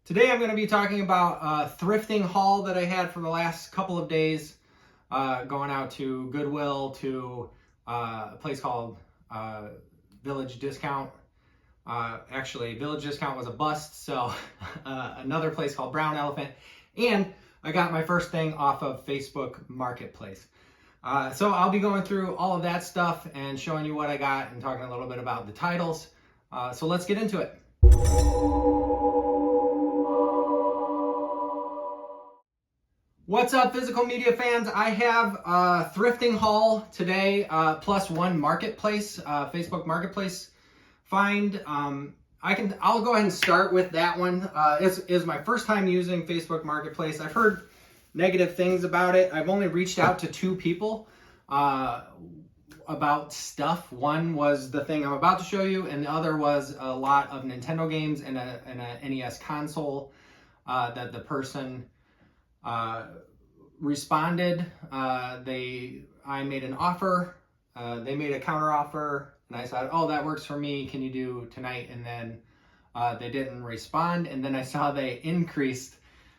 Today I'm going to be talking about a thrifting haul that I had from the last couple of days, going out to Goodwill to a place called Village Discount. Actually, Village Discount was a bust, so another place called Brown Elephant. And I got my first thing off of Facebook Marketplace. So I'll be going through all of that stuff and showing you what I got and talking a little bit about the titles. So let's get into it. What's up, physical media fans? I have a thrifting haul today, plus one marketplace, Facebook Marketplace find. I'll go ahead and start with that one. It's my first time using Facebook Marketplace. I've heard negative things about it. I've only reached out to two people about stuff. One was the thing I'm about to show you, and the other was a lot of Nintendo games and a NES console that the person responded. I made an offer, they made a counter offer, and I said, oh, that works for me, can you do tonight? And then they didn't respond, and then I saw they increased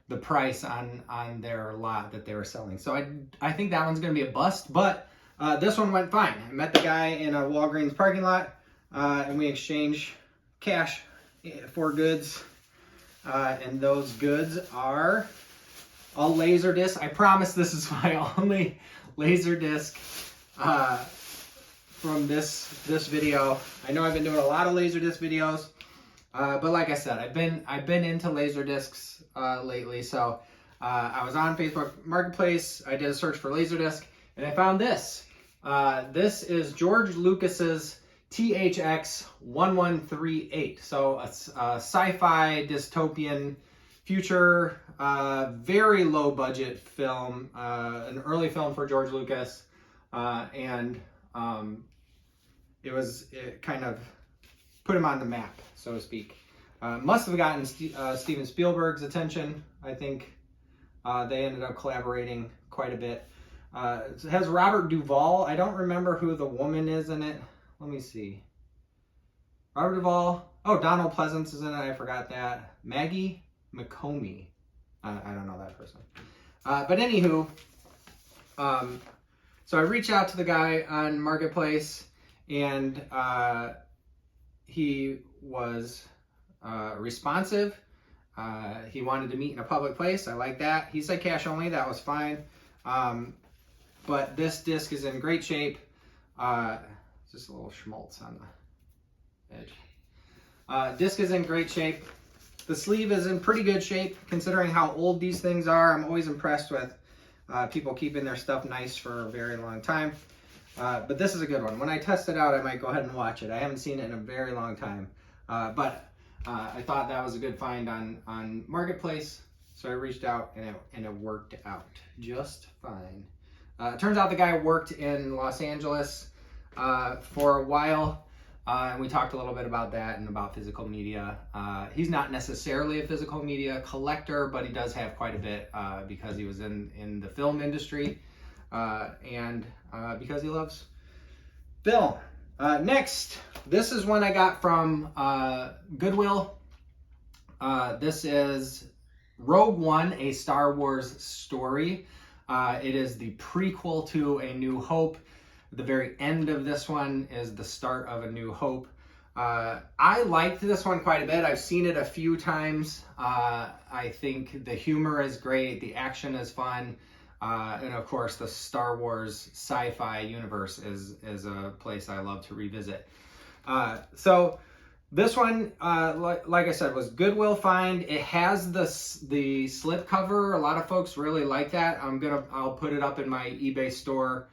the price on their lot that they were selling. So I think that one's gonna be a bust, but this one went fine. I met the guy in a Walgreens parking lot, and we exchanged cash for goods, and those goods are a Laserdisc. I promise this is my only Laserdisc from this video. I know I've been doing a lot of Laserdisc videos, but like I said, I've been into Laserdiscs lately. So I was on Facebook Marketplace. I did a search for Laserdisc, and I found this. This is George Lucas's THX 1138. So a sci-fi dystopian future, very low budget film, an early film for George Lucas, and it kind of put him on the map, so to speak. Must have gotten Steven Spielberg's attention. I think they ended up collaborating quite a bit. It has Robert Duvall. I don't remember who the woman is in it. Let me see. Robert Duvall. Oh, Donald Pleasance is in it. I forgot that. Maggie McComey. I don't know that person. But anywho, so I reached out to the guy on Marketplace, and he was responsive. He wanted to meet in a public place. I like that. He said cash only. That was fine. But this disc is in great shape. Just a little schmaltz on the edge. Disc is in great shape. The sleeve is in pretty good shape, considering how old these things are. I'm always impressed with people keeping their stuff nice for a very long time. But this is a good one. When I test it out, I might go ahead and watch it. I haven't seen it in a very long time. But I thought that was a good find on Marketplace. So I reached out, and it worked out just fine. It turns out the guy worked in Los Angeles for a while. And we talked a little bit about that and about physical media. He's not necessarily a physical media collector, but he does have quite a bit because he was in the film industry and because he loves film. Next, this is one I got from Goodwill. This is Rogue One, a Star Wars story. It is the prequel to A New Hope. The very end of this one is the start of A New Hope. I liked this one quite a bit. I've seen it a few times. I think the humor is great. The action is fun. And of course, the Star Wars sci-fi universe is a place I love to revisit. So this one, like I said, was Goodwill find. It has the slip cover. A lot of folks really like that. I'll put it up in my eBay store.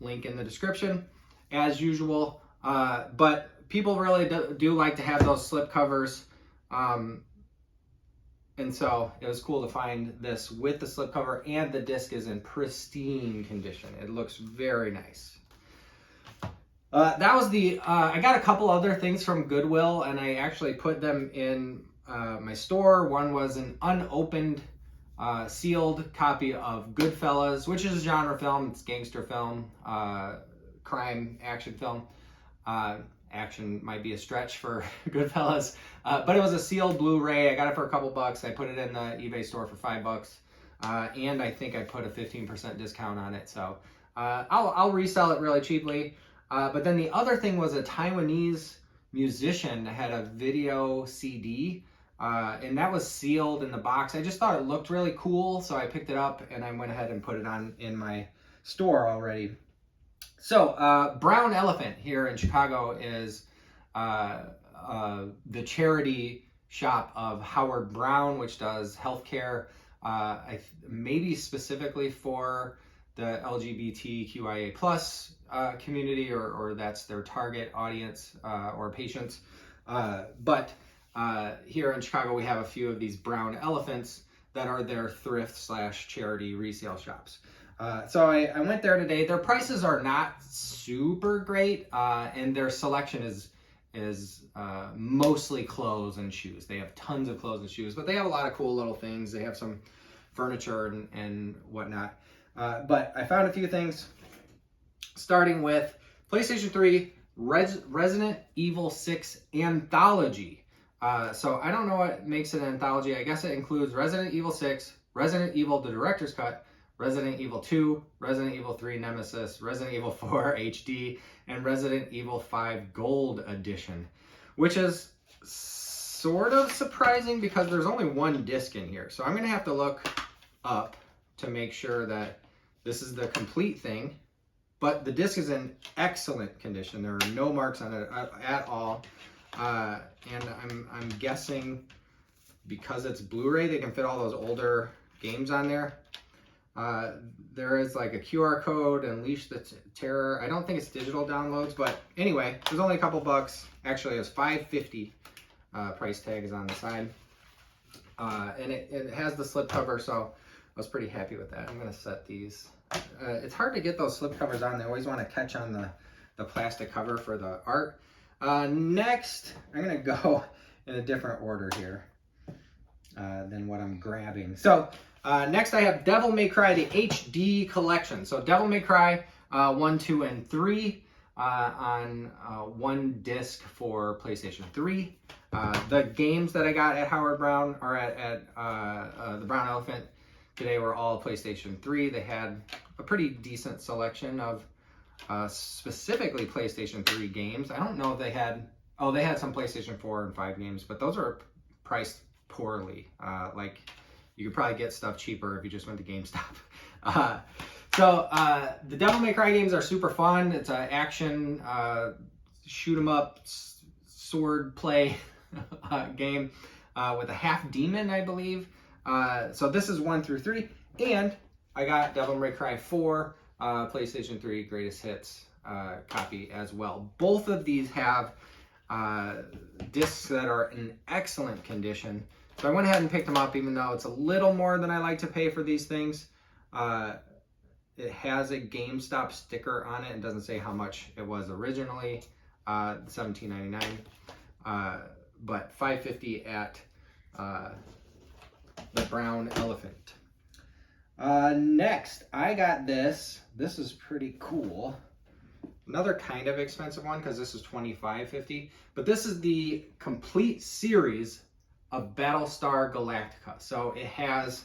Link in the description as usual, but people really do like to have those slip covers, and so it was cool to find this with the slip cover, and the disc is in pristine condition. It looks very nice. That was I got a couple other things from Goodwill, and I actually put them in my store. One was an unopened sealed copy of Goodfellas, which is a genre film. It's gangster film, crime action film. action might be a stretch for Goodfellas. But it was a sealed Blu-ray. I got it for a couple bucks. I put it in the eBay store for $5. And I think I put a 15% discount on it. So I'll resell it really cheaply. But then the other thing was a Taiwanese musician had a video CD. And that was sealed in the box. I just thought it looked really cool. So I picked it up and I went ahead and put it on in my store already. So Brown Elephant here in Chicago is the charity shop of Howard Brown, which does healthcare, maybe specifically for the LGBTQIA plus community, or that's their target audience or patients. But here in Chicago, we have a few of these Brown Elephants that are their thrift/charity resale shops. So I went there today. Their prices are not super great, and their selection is mostly clothes and shoes. They have tons of clothes and shoes, but they have a lot of cool little things. They have some furniture and whatnot. But I found a few things, starting with PlayStation 3 Resident Evil 6 Anthology. So I don't know what makes it an anthology. I guess it includes Resident Evil 6, Resident Evil the Director's Cut, Resident Evil 2, Resident Evil 3 Nemesis, Resident Evil 4 HD, and Resident Evil 5 Gold Edition, which is sort of surprising because there's only one disc in here. So I'm going to have to look up to make sure that this is the complete thing. But the disc is in excellent condition. There are no marks on it at all. And I'm guessing because it's Blu-ray, they can fit all those older games on there. There is like a QR code, Unleash the Terror. I don't think it's digital downloads, but anyway, it was only a couple bucks. Actually, it was $5.50. Price tag is on the side. And it has the slip cover, so I was pretty happy with that. I'm gonna set these. It's hard to get those slip covers on. They always want to catch on the plastic cover for the art. Next, I'm gonna go in a different order here than what I'm grabbing. So next I have Devil May Cry, the HD collection. So Devil May Cry 1, 2, and 3 on one disc for PlayStation 3. The games that I got at Howard Brown, or at the Brown Elephant today, were all PlayStation 3. They had a pretty decent selection of specifically PlayStation 3 games. I don't know if they had, they had some PlayStation 4 and 5 games, but those are priced poorly. Like, you could probably get stuff cheaper if you just went to GameStop. So the Devil May Cry games are super fun. It's an action, shoot 'em up, sword play game with a half demon, I believe. So this is 1 through 3, and I got Devil May Cry 4 PlayStation 3 Greatest Hits copy as well. Both of these have discs that are in excellent condition. So I went ahead and picked them up, even though it's a little more than I like to pay for these things. It has a GameStop sticker on it and doesn't say how much it was originally, $17.99, but $5.50 at the Brown Elephant. Next, I got this. This is pretty cool. Another kind of expensive one because this is $25.50, but this is the complete series of Battlestar Galactica. So it has,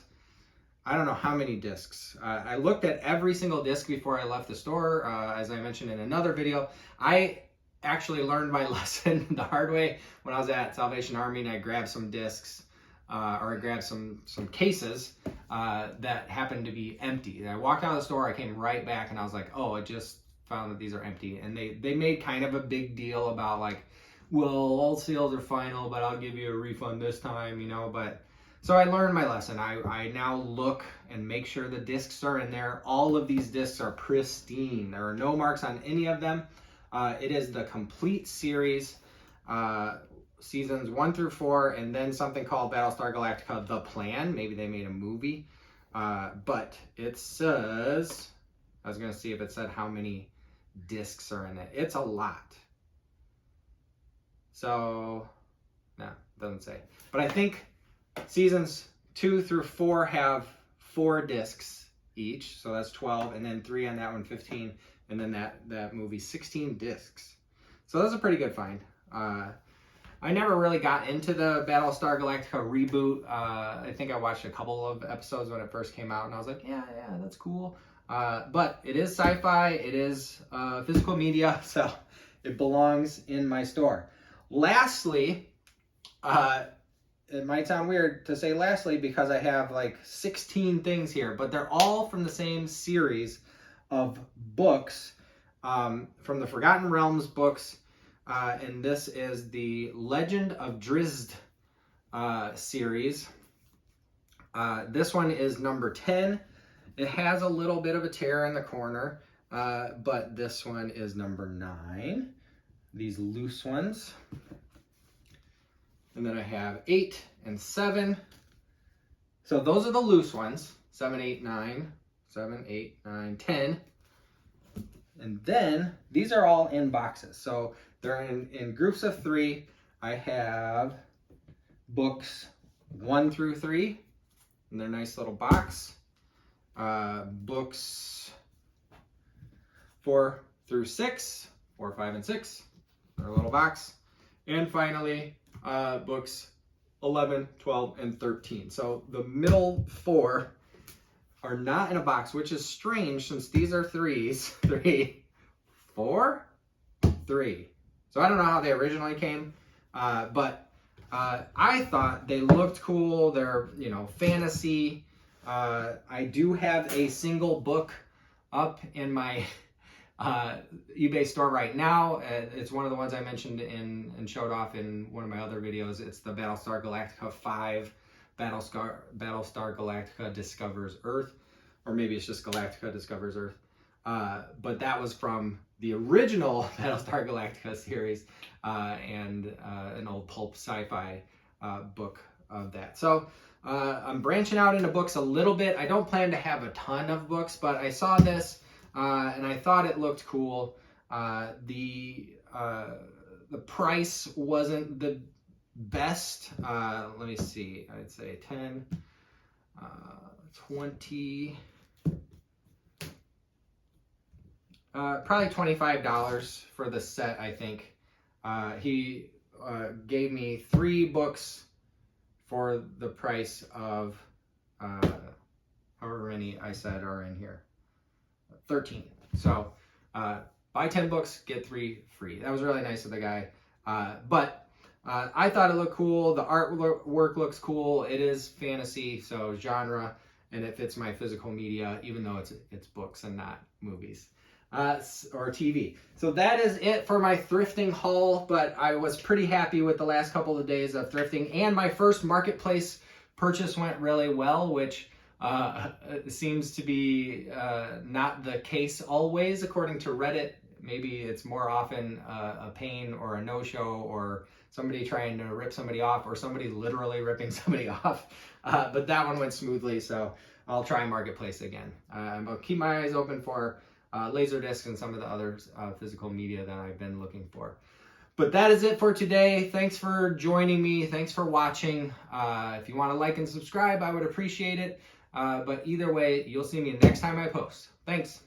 I don't know how many discs. I looked at every single disc before I left the store. As I mentioned in another video, I actually learned my lesson the hard way when I was at Salvation Army, and I grabbed some discs, or I grabbed some cases that happened to be empty. And I walked out of the store, I came right back, and I was like, oh, I just found that these are empty. And they made kind of a big deal about like, well, all sales are final, but I'll give you a refund this time, you know. But so I learned my lesson. I now look and make sure the discs are in there. All of these discs are pristine. There are no marks on any of them. It is the complete series, seasons 1 through 4, and then something called Battlestar Galactica: The Plan. Maybe they made a movie. But it says, I was going to see if it said how many discs are in it. It's a lot. So, no, it doesn't say. But I think seasons 2 through 4 have 4 discs each, so that's 12, and then 3 on that one, 15, and then that movie, 16 discs. So that's a pretty good find. I never really got into the Battlestar Galactica reboot. I think I watched a couple of episodes when it first came out, and I was like, yeah, that's cool. But it is sci-fi, it is physical media, so it belongs in my store. Lastly, it might sound weird to say lastly because I have like 16 things here, but they're all from the same series of books, from the Forgotten Realms books. And this is the Legend of Drizzt series. This one is number 10. It has a little bit of a tear in the corner, but this one is number 9. These loose ones. And then I have 8 and 7. So those are the loose ones. 7, 8, 9. 7, 8, 9, 10. And then these are all in boxes. So they're in groups of 3. I have books 1 through 3 in their nice little box. Books 4 through 6, 4, 5, and 6, their little box. And finally, books 11, 12, and 13. So the middle 4 are not in a box, which is strange since these are 3s. 3, 4, 3. So I don't know how they originally came, but I thought they looked cool. They're, you know, fantasy. I do have a single book up in my eBay store right now. It's one of the ones I mentioned and showed off in one of my other videos. It's the Battlestar Galactica 5, Battlestar Galactica Discovers Earth, or maybe it's just Galactica Discovers Earth. But that was from the original Battlestar Galactica series, and an old pulp sci-fi book of that. So I'm branching out into books a little bit. I don't plan to have a ton of books, but I saw this and I thought it looked cool. The price wasn't the best. Let me see. I'd say 10, 20. Probably $25 for the set, I think. He gave me 3 books for the price of however many I said are in here. 13. So buy 10 books, get 3 free. That was really nice of the guy. But I thought it looked cool. The artwork looks cool. It is fantasy, so genre, and it fits my physical media, even though it's books and not movies. Or TV. So that is it for my thrifting haul, but I was pretty happy with the last couple of days of thrifting, and my first marketplace purchase went really well, which seems to be not the case always according to Reddit. Maybe it's more often a pain or a no-show or somebody trying to rip somebody off or somebody literally ripping somebody off, but that one went smoothly, so I'll try marketplace again. I'll keep my eyes open for Laserdisc and some of the other physical media that I've been looking for. But that is it for today. Thanks for joining me. Thanks for watching. If you want to like and subscribe, I would appreciate it. But either way, you'll see me next time I post. Thanks.